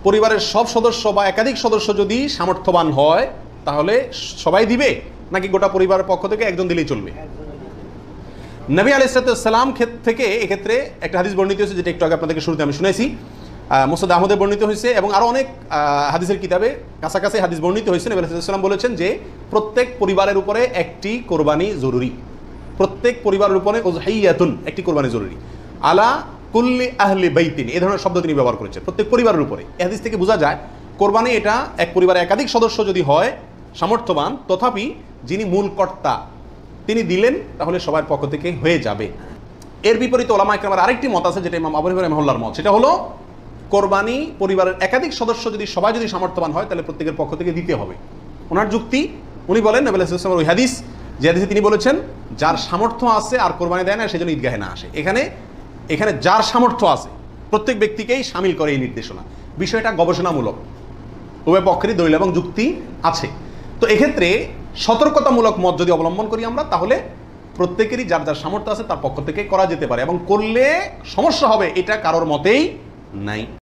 পরিবারের সব সদস্য বা একাধিক সদস্য যদি সামর্থ্যবান হয় তাহলে সবাই দিবে, নাকি গোটা পরিবারের পক্ষ থেকে একজন দিলেই চলবে? নবী আলাইহিস সালাম থেকে এক্ষেত্রে একটা হাদিস বর্ণিত হয়েছে, যেটা একটু আগে আপনাদেরকে শুরুতে আমি শুনেছি, মুসনাদ আহমদে বর্ণিত হয়েছে এবং আরও অনেক হাদিসের কিতাবে কাছাকাছি হাদিস বর্ণিত হয়েছে। নবী আলাইহিস সালাম বলেছেন যে প্রত্যেক পরিবারের উপরে একটি কোরবানি জরুরি, প্রত্যেক পরিবারের উপরে উযহিয়াতুন একটি কোরবানি জরুরি, আলা কুল্লি আহলি বাইতিন এই ধরনের শব্দ তিনি ব্যবহার করেছেন, প্রত্যেক পরিবারের উপরে। এই হাদিস থেকে বোঝা যায় কোরবানি এটা এক পরিবারে একাধিক সদস্য যদি হয় সামর্থ্যবান, তথাপি যিনি মূল কর্তা তিনি দিলেন তাহলে সবার পক্ষ থেকে হয়ে যাবে। এর বিপরীতে ওলামা ইকরামের আরেকটি মত আছে, যেটা ইমাম আবু হানিফা রাহিমাহুল্লাহর মত, সেটা হলো কোরবানি পরিবারের একাধিক সদস্য যদি সবাই যদি সামর্থ্যবান হয় তাহলে প্রত্যেকের পক্ষ থেকে দিতে হবে। ওনার যুক্তি, উনি বলেন নবী আলাইহিস সালামের ওই হাদিস, যে হাদিসে তিনি বলেছেন যার সামর্থ্য আছে আর কোরবানি দেয় না সেজন্য ঈদগাহে না আসে। এখানে যার সামর্থ্য আছে প্রত্যেক ব্যক্তিকেই শামিল করে এই নির্দেশনা। বিষয়টা গবেষণামূলক, উভয় পক্ষেরই দলিল এবং যুক্তি আছে। তো এক্ষেত্রে সতর্কতামূলক মত যদি অবলম্বন করি আমরা, তাহলে প্রত্যেকেরই যার যার সামর্থ্য আছে তার পক্ষ থেকে করা যেতে পারে, এবং করলে সমস্যা হবে এটা কারোর মতেই নাই।